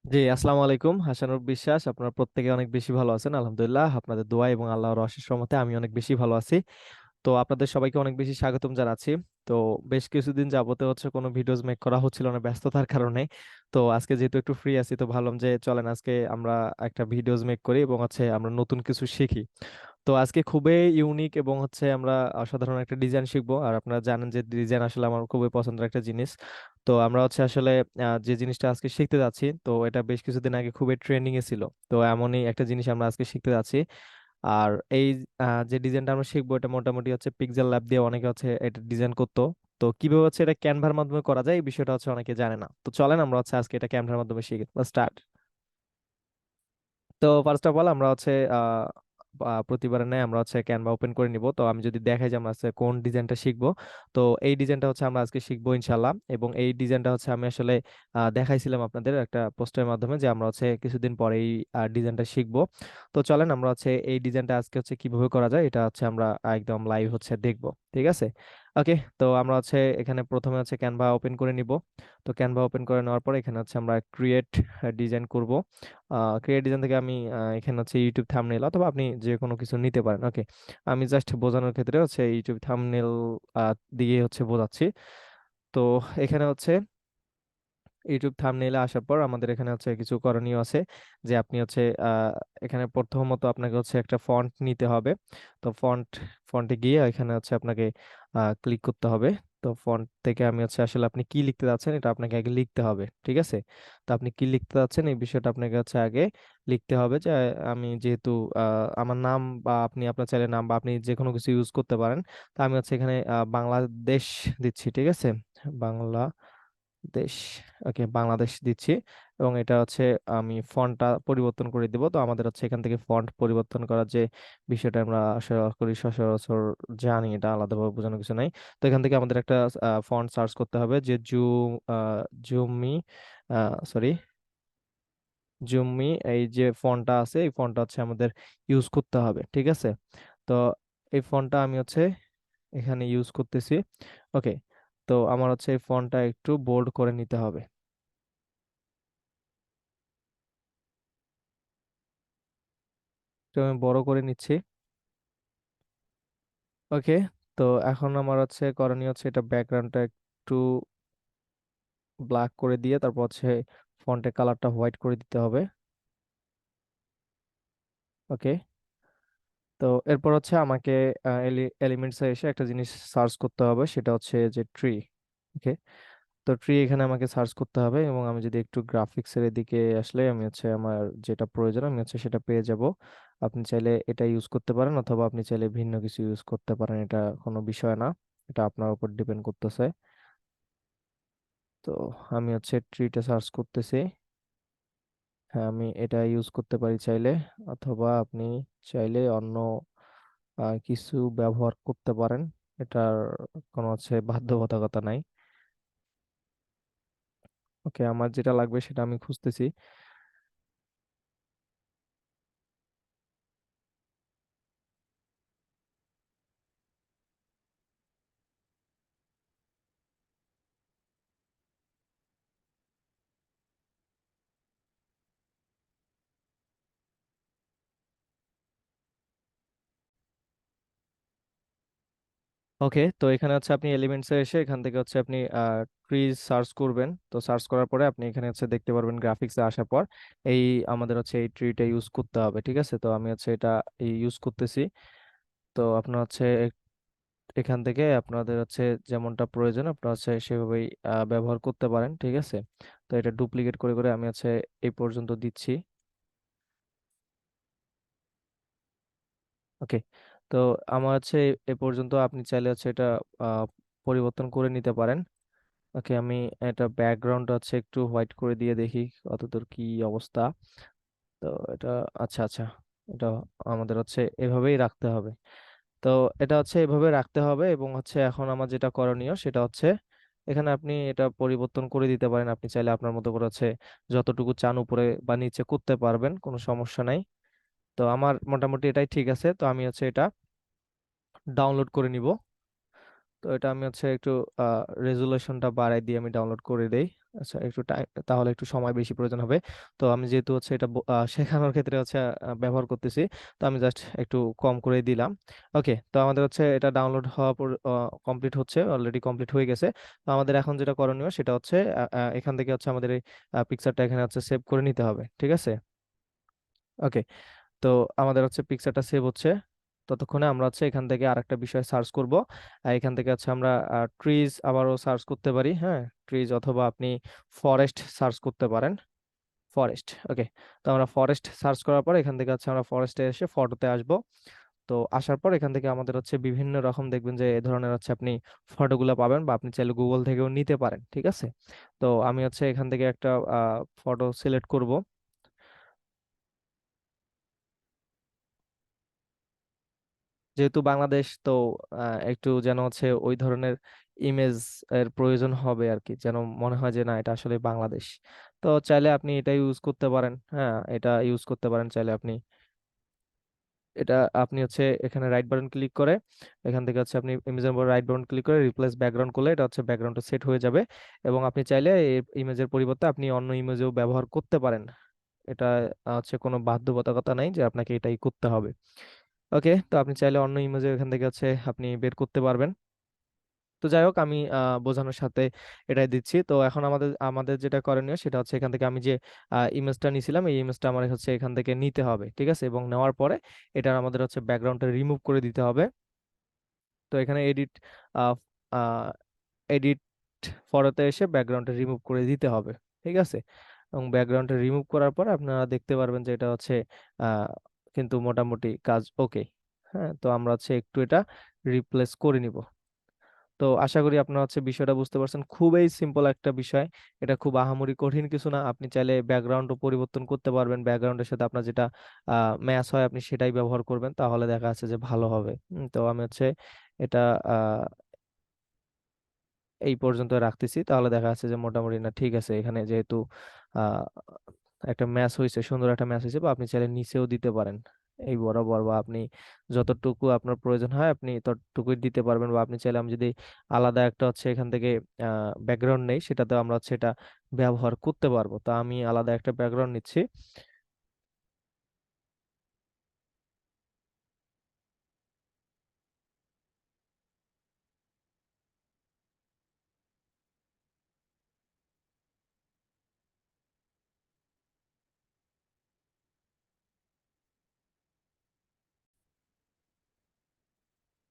জি, আসসালামু আলাইকুম। হাসানুর বিশ্বাস। আপনারা প্রত্যেকে অনেক বেশি ভালো আছেন আলহামদুলিল্লাহ। আপনাদের দোয়া এবং আল্লাহর অশেষ রহমতে আমি অনেক বেশি ভালো আছি। তো আপনাদের সবাইকে অনেক বেশি স্বাগতম জানাচ্ছি। তো বেশ কিছুদিন যাবতে হচ্ছে কোনো ভিডিওস মেক করা হচ্ছিল না ব্যস্ততার কারণে। তো আজকে যেহেতু একটু ফ্রি আছি, তো ভাবলাম যে চলেন আজকে আমরা একটা ভিডিওস মেক করি এবং হচ্ছে আমরা নতুন কিছু শিখি। তো আজকে খুবই ইউনিক এবং হচ্ছে আমরা অসাধারণ একটা ডিজাইন শিখবো। আর আপনারা জানেন যে ডিজাইন আসলে আমার খুবই পছন্দের একটা জিনিস। তো আমরা হচ্ছে আসলে যে জিনিসটা আজকে শিখতে যাচ্ছি, তো এটা বেশ কিছুদিন আগে খুবই ট্রেন্ডিং এ ছিল। তো এমনই একটা জিনিস আমরা আজকে শিখতে যাচ্ছি। আর এই যে ডিজাইনটা আমরা শিখবো, এটা মোটামুটি হচ্ছে পিক্সেল ল্যাব দিয়ে অনেকে হচ্ছে এটা ডিজাইন করতো। তো কিভাবে হচ্ছে এটা ক্যানভার মাধ্যমে করা যায় এই বিষয়টা হচ্ছে অনেকে জানে না। তো চলেন আমরা হচ্ছে আজকে এটা ক্যানভার মাধ্যমে শিখি। স্টার্ট। তো ফার্স্ট অফ অল আমরা হচ্ছে প্রতিবারের ন্যায় আমরা হচ্ছে ক্যানভা ওপেন করে নিব। তো আমি যদি দেখাই যে আমরা আজকে কোন ডিজাইনটা শিখবো, তো এই ডিজাইনটা হচ্ছে আমরা আজকে শিখবো ইনশাল্লাহ। এবং এই ডিজাইনটা হচ্ছে আমি আসলে দেখাইছিলাম আপনাদের একটা পোস্টের মাধ্যমে যে আমরা হচ্ছে কিছুদিন পরে এই ডিজাইনটা শিখবো। তো চলেন আমরা হচ্ছে এই ডিজাইনটা আজকে হচ্ছে কিভাবে করা যায় এটা হচ্ছে আমরা একদম লাইভ হচ্ছে দেখবো। ঠিক আছে। ওকে, তো আমরা হচ্ছে এখানে প্রথমে হচ্ছে ক্যানভা ওপেন করে নিব। তো ক্যানভা ওপেন করে নেওয়ার পর এখানে হচ্ছে আমরা ক্রিয়েট ডিজাইন করব। ক্রিয়েট ডিজাইন থেকে আমি এখানে হচ্ছে ইউটিউব থাম্বনেল অথবা আপনি যে কোনো কিছু নিতে পারেন। ওকে, আমি জাস্ট বোঝানোর ক্ষেত্রে হচ্ছে ইউটিউব থাম্বনেল দিয়ে হচ্ছে বোঝাচ্ছি। তো এখানে হচ্ছে ইউটিউব থাম্বনেইলে আসার পর আমাদের এখানে হচ্ছে কিছু করণীয় আছে। যে আপনি হচ্ছে এখানে প্রথমত আপনাকে হচ্ছে একটা ফন্ট নিতে হবে। তো ফন্টে গিয়ে এখানে হচ্ছে আপনাকে ক্লিক করতে হবে। তো ফন্ট থেকে আমি হচ্ছে আসলে আপনি কি লিখতে যাচ্ছেন এটা আপনাকে আগে লিখতে হবে। ঠিক আছে। তো আপনি কি লিখতে যাচ্ছেন এই বিষয়টা আপনাকে হচ্ছে আগে লিখতে হবে। যে আমি যেহেতু আমার নাম বা আপনি আপনার চাইলে নাম বা আপনি যে কোনো কিছু ইউজ করতে পারেন। তো আমি হচ্ছে এখানে বাংলাদেশ দিচ্ছি। ঠিক আছে, বাংলাদেশ। ওকে, বাংলাদেশ দিচ্ছি। এবং এটা হচ্ছে আমি ফন্টটা পরিবর্তন করে দিব। তো আমাদের হচ্ছে এখান থেকে ফন্ট পরিবর্তন করার যে বিষয়টা আমরা আশা করি সচরাচর জানি, এটা আলাদাভাবে বোঝানো কিছু নাই। তো এখান থেকে আমাদের একটা ফন্ট সার্চ করতে হবে যে জুমি সরি জুমি, এই যে ফন্টটা আছে এই ফন্টটা হচ্ছে আমাদের ইউজ করতে হবে। ঠিক আছে। তো এই ফন্টটা আমি হচ্ছে এখানে ইউজ করতেছি। ওকে, তো আমার হচ্ছে এই ফন্টটা একটু বোল্ড করে নিতে হবে। তো আমি বড় করে নিচ্ছি। ওকে, তো এখন আমার হচ্ছে করণীয় হচ্ছে এটা ব্যাকগ্রাউন্ডটা একটু ব্ল্যাক করে দিয়ে তারপর হচ্ছে ফন্টের কালারটা হোয়াইট করে দিতে হবে। ওকে, তো এরপর হচ্ছে আমাকে এলিমেন্টসে এসে একটা জিনিস সার্চ করতে হবে, সেটা হচ্ছে যে ট্রি। ওকে, তো ট্রি এখানে আমাকে সার্চ করতে হবে এবং আমি যদি একটু গ্রাফিক্সের এদিকে আসলে আমি হচ্ছে আমার যেটা প্রয়োজন আমি হচ্ছে সেটা পেয়ে যাব। আপনি চাইলে এটা ইউজ করতে পারেন অথবা আপনি চাইলে ভিন্ন কিছু ইউজ করতে পারেন, এটা কোনো বিষয় না। এটা আপনার উপর ডিপেন্ড করতেছে। তো আমি হচ্ছে ট্রিটা সার্চ করতেছি। হ্যাঁ, আমি এটা ইউজ করতে পারি চাইলে, অথবা আপনি চাইলে অন্য কিছু ব্যবহার করতে পারেন। এটার কোনো হচ্ছে বাধ্যবাধকতা নাই। ওকে, আমার যেটা লাগবে সেটা আমি খুঁজতেছি। ওকে, তো এখানে হচ্ছে আপনি এলিমেন্টসে এসে এখান থেকে হচ্ছে আপনি ট্রিজ সার্চ করবেন। তো সার্চ করার পরে আপনি এখানে হচ্ছে দেখতে পারবেন গ্রাফিক্সে আসার পর এই আমাদের হচ্ছে এই ট্রিটা ইউজ করতে হবে। ঠিক আছে, তো আমি হচ্ছে এটা ইউজ করতেছি। তো আপনার হচ্ছে এখান থেকে আপনাদের হচ্ছে যেমনটা প্রয়োজন আপনারা হচ্ছে সেভাবেই ব্যবহার করতে পারেন। ঠিক আছে, তো এটা ডুপ্লিকেট করে করে আমি হচ্ছে এই পর্যন্ত দিচ্ছি। ওকে, তো আমার হচ্ছে এ পর্যন্ত, আপনি চাইলে হচ্ছে এটা আহ, পরিবর্তন করে নিতে পারেন। ওকে, আমি এটা ব্যাকগ্রাউন্ড হচ্ছে একটু হোয়াইট করে দিয়ে দেখি কতদূর কি অবস্থা। তো এটা আচ্ছা আচ্ছা, এটা আমাদের হচ্ছে এভাবেই রাখতে হবে। তো এটা হচ্ছে এভাবে রাখতে হবে এবং হচ্ছে এখন আমার যেটা করণীয় সেটা হচ্ছে এখানে আপনি এটা পরিবর্তন করে দিতে পারেন। আপনি চাইলে আপনার মতো করে হচ্ছে যতটুকু চান উপরে বা নিচে করতে পারবেন, কোনো সমস্যা নাই। তো আমার মোটামুটি এটাই ঠিক আছে। তো আমি হচ্ছে এটা ডাউনলোড করে নিব। তো এটা আমি হচ্ছে একটু রেজুলেশনটা বাড়াই দিয়ে আমি ডাউনলোড করে দেই। আচ্ছা, একটু টাইম, তাহলে একটু সময় বেশি প্রয়োজন হবে। তো আমি যেহেতু হচ্ছে এটা শেখানোর ক্ষেত্রে হচ্ছে ব্যবহার করতেছি, তো আমি জাস্ট একটু কম করে দিলাম। ওকে, তো আমাদের হচ্ছে এটা ডাউনলোড হওয়া পর কমপ্লিট হচ্ছে, অলরেডি কমপ্লিট হয়ে গেছে। তো আমাদের এখন যেটা করণীয় সেটা হচ্ছে এখান থেকে হচ্ছে আমাদের এই পিকচারটা এখানে হচ্ছে সেভ করে নিতে হবে, ঠিক আছে? ওকে, তো আমাদের হচ্ছে পিকচারটা সেভ হচ্ছে, ততক্ষণে আমরা হচ্ছে এখান থেকে আরেকটা বিষয় সার্চ করব। এখান থেকে হচ্ছে আমরা ট্রিজ আবারও সার্চ করতে পারি, হ্যাঁ, ট্রিজ, অথবা আপনি ফরেস্ট সার্চ করতে পারেন। ফরেস্ট, ওকে। তো আমরা ফরেস্ট সার্চ করার পর এখান থেকে হচ্ছে আমরা ফরেস্টে এসে ফটোতে আসব। তো আসার পর এখান থেকে আমাদের হচ্ছে বিভিন্ন রকম দেখবেন যে এই ধরনের হচ্ছে আপনি ফটোগুলো পাবেন, বা আপনি চাইলে গুগল থেকেও নিতে পারেন, ঠিক আছে? তো আমি হচ্ছে এখান থেকে একটা ফটো সিলেক্ট করব। যেহেতু বাংলাদেশ, তো একটু যেন হচ্ছে ওই ধরনের ইমেজ এর প্রয়োজন হবে আর কি, যেন মনে হয় যে না এটা আসলে বাংলাদেশ। তো চাইলে আপনি এটা ইউজ করতে পারেন, হ্যাঁ, এটা ইউজ করতে পারেন চাইলে আপনি। এটা আপনি হচ্ছে এখানে রাইট বাটন ক্লিক করে এখান থেকে হচ্ছে আপনি ইমেজের উপর রাইট বাটন ক্লিক করে রিপ্লেস ব্যাকগ্রাউন্ড করলে এটা হচ্ছে ব্যাকগ্রাউন্ডটা সেট হয়ে যাবে। এবং আপনি চাইলে এই ইমেজের পরিবর্তে আপনি অন্য ইমেজও ব্যবহার করতে পারেন। এটা হচ্ছে কোনো বাধ্যবাধকতা নাই যে আপনাকে এটাই করতে হবে। ওকে, তো আপনি চাইলে অন্য ইমেজে এখান থেকে হচ্ছে আপনি বের করতে পারবেন। তো যাই হোক, আমি বোঝানোর সাথে এটাই দিচ্ছি। তো এখন আমাদের আমাদের যেটা করণীয় সেটা হচ্ছে এখান থেকে আমি যে ইমেজটা নিয়েছিলাম এই ইমেজটা আমার হচ্ছে এখান থেকে নিতে হবে, ঠিক আছে? এবং নেওয়ার পরে এটা আমাদের হচ্ছে ব্যাকগ্রাউন্ডটা রিমুভ করে দিতে হবে। তো এখানে এডিট ফটোতে এসে ব্যাকগ্রাউন্ডটা রিমুভ করে দিতে হবে, ঠিক আছে? এবং ব্যাকগ্রাউন্ডটা রিমুভ করার পর আপনারা দেখতে পারবেন যে এটা হচ্ছে আহ, কিন্তু মোটামুটি কাজ ওকে। হ্যাঁ, তো আমরা হচ্ছে একটু এটা রিপ্লেস করে নিব। তো আশা করি আপনারা হচ্ছে বিষয়টা বুঝতে পারছেন, খুবই সিম্পল একটা বিষয়। এটা খুব আহামরি কঠিন কিছু না। আপনি চাইলে ব্যাকগ্রাউন্ডও পরিবর্তন করতে পারবেন, ব্যাকগ্রাউন্ডের সাথে আপনার যেটা ম্যাচ হয় আপনি সেটাই ব্যবহার করবেন, তাহলে দেখা যাচ্ছে যে ভালো হবে। তো আমি হচ্ছে এটা আহ, এই পর্যন্ত রাখতেছি, তাহলে দেখা যাচ্ছে যে মোটামুটি না ঠিক আছে। এখানে যেহেতু আহ, একটা ম্যাচ হয়েছে, সুন্দর একটা ম্যাচ হয়েছে, বা আপনি চাইলে নিচেও দিতে পারেন এই বরাবর, বা আপনি যতটুকু আপনার প্রয়োজন হয় আপনি ততটুকুই দিতে পারবেন। বা আপনি চাইলে আমি যদি আলাদা একটা হচ্ছে এখান থেকে ব্যাকগ্রাউন্ড নেই, সেটাতে আমরা হচ্ছে এটা ব্যবহার করতে পারবো। তো আমি আলাদা একটা ব্যাকগ্রাউন্ড নিচ্ছি।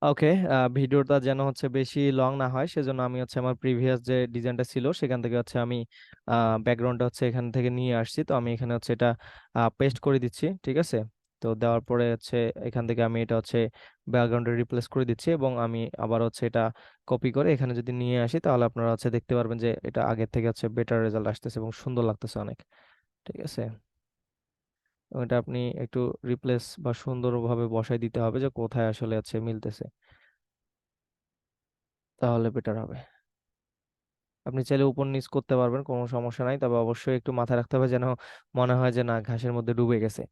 ওকে, ভিডিওটা যেন হচ্ছে বেশি লং না হয় সেজন্য আমি হচ্ছে আমার প্রিভিয়াস যে ডিজাইনটা ছিল সেখান থেকে হচ্ছে আমি ব্যাকগ্রাউন্ডটা হচ্ছে এখান থেকে নিয়ে আসছি। তো আমি এখানে হচ্ছে এটা পেস্ট করে দিচ্ছি, ঠিক আছে? তো দেওয়ার পরে হচ্ছে এখান থেকে আমি এটা হচ্ছে ব্যাকগ্রাউন্ডে রিপ্লেস করে দিচ্ছি, এবং আমি আবার হচ্ছে এটা কপি করে এখানে যদি নিয়ে আসি তাহলে আপনারা হচ্ছে দেখতে পারবেন যে এটা আগের থেকে হচ্ছে বেটার রেজাল্ট আসতেছে এবং সুন্দর লাগতেছে অনেক, ঠিক আছে? এবং এটা আপনি একটু রিপ্লেস বা সুন্দরভাবে বসাই দিতে হবে যে কোথায় আসলে আছে মিলতেছে, তাহলে বেটার হবে। আপনি চাইলে উপর নিচ করতে পারবেন, কোনো সমস্যা নাই, তবে অবশ্যই একটু মাথায় রাখতে হবে যেন মনে হয় যে না ঘাসের মধ্যে ডুবে গেছে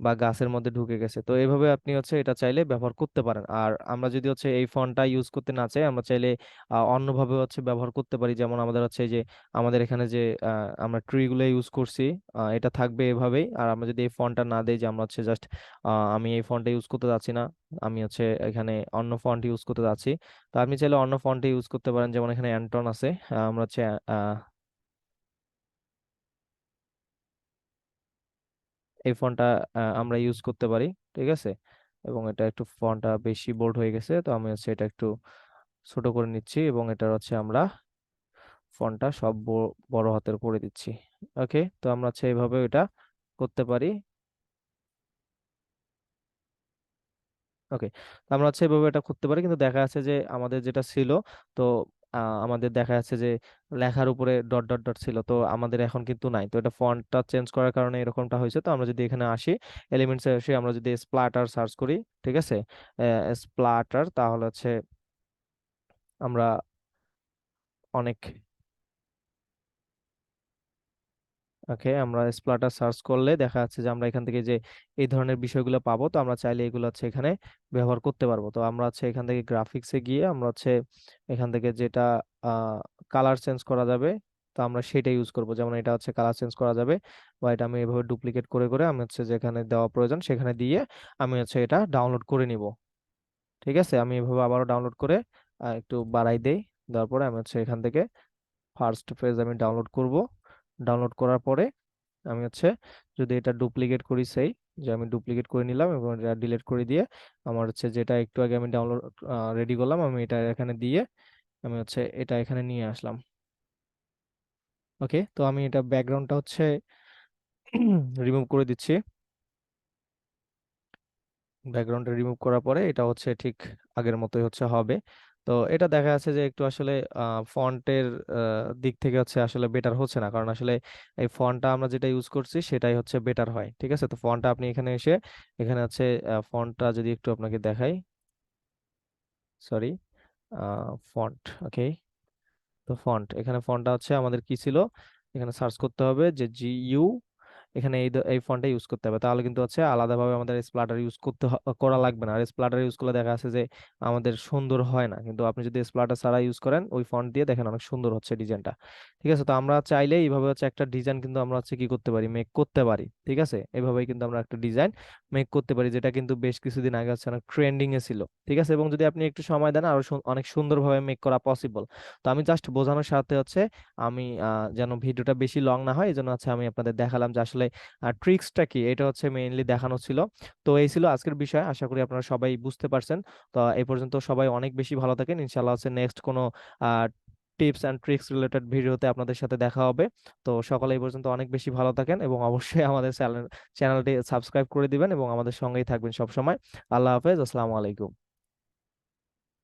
বা গাছের মধ্যে ঢুকে গেছে। তো এইভাবে আপনি হচ্ছে এটা চাইলে ব্যবহার করতে পারেন। আর আমরা যদি হচ্ছে এই ফন্টটা ইউজ করতে না চাই, আমরা চাইলে অন্যভাবে হচ্ছে ব্যবহার করতে পারি। যেমন আমাদের হচ্ছে এই যে আমাদের এখানে যে আমরা ট্রি গুলো ইউজ করছি, এটা থাকবে এভাবেই। আর আমরা যদি এই ফন্টটা না দেই, যে আমরা হচ্ছে জাস্ট আমি এই ফন্টটা ইউজ করতে যাচ্ছি না, আমি হচ্ছে এখানে অন্য ফন্ট ইউজ করতে যাচ্ছি, তো আপনি চাইলে অন্য ফন্টে ইউজ করতে পারেন। যেমন এখানে অ্যান্টন আছে, আমরা হচ্ছে এই ফন্টটা আমরা ইউজ করতে পারি, ঠিক আছে? এবং এটা একটু ফন্টটা বেশি বোল্ড হয়ে গেছে, তো আমি হচ্ছে এটা একটু ছোট করে নিচ্ছি, এবং এটা হচ্ছে আমরা ফন্টটা সব বড় হাতের করে দিচ্ছি। ওকে, তো আমরা হচ্ছে এইভাবে এটা করতে পারি। ওকে, তো আমরা হচ্ছে এভাবে এটা করতে পারি, কিন্তু দেখা যাচ্ছে যে আমাদের যেটা ছিল, তো আমাদের দেখা যাচ্ছে যে লেখার উপরে ডট ডট ডট ছিল, তো আমাদের এখন কিন্তু নাই। তো এটা ফন্টটা চেঞ্জ করার কারণে এরকমটা হয়েছে। তো আমরা যদি এখানে আসি, এলিমেন্টসে এসে আমরা যদি স্প্লাটার সার্চ করি, ঠিক আছে, স্প্লাটার, তাহলে হচ্ছে আমরা অনেক ওকে, আমরা স্প্লাটার সার্চ করলে দেখা যাচ্ছে যে আমরা এখান থেকে যে এই ধরনের বিষয়গুলো পাবো, তো আমরা চাইলে এগুলো হচ্ছে এখানে ব্যবহার করতে পারবো। তো আমরা হচ্ছে এখান থেকে গ্রাফিক্সে গিয়ে আমরা হচ্ছে এখান থেকে যেটা কালার চেঞ্জ করা যাবে, তো আমরা সেটা ইউজ করব। যেমন এটা হচ্ছে কালার চেঞ্জ করা যাবে, বা এটা আমি এভাবে ডুপ্লিকেট করে করে আমি হচ্ছে যেখানে দেওয়া প্রয়োজন সেখানে দিয়ে আমি হচ্ছে এটা ডাউনলোড করে নিব। ঠিক আছে, আমি এভাবে আবারও ডাউনলোড করে একটু বাড়াই দেই। দেওয়ার পরে আমি হচ্ছে এখান থেকে ফার্স্ট পেজ আমি ডাউনলোড করব। ডাউনলোড করার পরে আমি হচ্ছে যদি এটা ডুপ্লিকেট করি, সেই যে আমি ডুপ্লিকেট করে নিলাম এবং এটা ডিলিট করে দিয়ে আমার হচ্ছে যেটা একটু আগে আমি ডাউনলোড রেডি করলাম, আমি এটা এখানে দিয়ে আমি হচ্ছে এটা এখানে নিয়ে আসলাম। ওকে, তো আমি এটা ব্যাকগ্রাউন্ডটা হচ্ছে রিমুভ করে দিচ্ছি। ব্যাকগ্রাউন্ডটা রিমুভ করার পরে এটা হচ্ছে ঠিক আগের মতোই হচ্ছে হবে। তো এটা দেখা যাচ্ছে যে একটু আসলে ফন্টের দিক থেকে হচ্ছে আসলে বেটার হচ্ছে না, কারণ আসলে এই ফন্টটা আমরা যেটা ইউজ করছি সেটাই হচ্ছে বেটার হয়। ঠিক আছে, তো ফন্টটা আপনি এখানে এসে এখানে হচ্ছে ফন্টটা যদি একটু আপনাকে দেখাই, সরি, ফন্ট। ওকে, তো ফন্ট, এখানে ফন্টটা হচ্ছে আমাদের কি ছিল, এখানে সার্চ করতে হবে যে GU, এখানে এই ফন্টটা ইউজ করতে হবে, তাহলে কিন্তু হচ্ছে আলাদাভাবে আমাদের স্প্লাটার ইউজ করা লাগবে না। আর স্প্লাটার ইউজ করলে দেখা যাচ্ছে যে আমাদের সুন্দর হয় না, কিন্তু আপনি যদি স্প্লাটার ছাড়া ইউজ করেন ওই ফন্ট দিয়ে দেখেন অনেক সুন্দর হচ্ছে ডিজাইনটা। ঠিক আছে, তো আমরা চাইলে এইভাবে হচ্ছে একটা ডিজাইন কিন্তু আমরা হচ্ছে কি করতে পারি, মেক করতে পারি। ঠিক আছে, এইভাবেই কিন্তু আমরা একটা ডিজাইন মেক করতে পারি, যেটা কিন্তু বেশ কিছুদিন আগে হচ্ছে অনেক ট্রেন্ডিং এ ছিল। ঠিক আছে, এবং যদি আপনি একটু সময় দেন আরো অনেক সুন্দরভাবে মেক করা পসিবল। তো আমি জাস্ট বোঝানোর সাথে হচ্ছে আমি যেন ভিডিওটা বেশি লং না হয় এই জন্য হচ্ছে আমি আপনাদের দেখালাম যে আসলে ট্রিক্সটা কি, এটা হচ্ছে মেইনলি দেখানো ছিল। তো এই ছিল আজকের বিষয়, আশা করি আপনারা সবাই বুঝতে পারছেন। তো এই পর্যন্ত সবাই অনেক বেশি ভালো থাকেন, ইনশাল্লাহ হচ্ছে নেক্সট কোনো টিপস অ্যান্ড ট্রিক্স রিলেটেড ভিডিওতে আপনাদের সাথে দেখা হবে। তো সকলে এই পর্যন্ত অনেক বেশি ভালো থাকেন এবং অবশ্যই আমাদের চ্যানেলটি সাবস্ক্রাইব করে দিবেন এবং আমাদের সঙ্গেই থাকবেন সব সময়। আল্লাহ হাফেজ, আসসালামু আলাইকুম।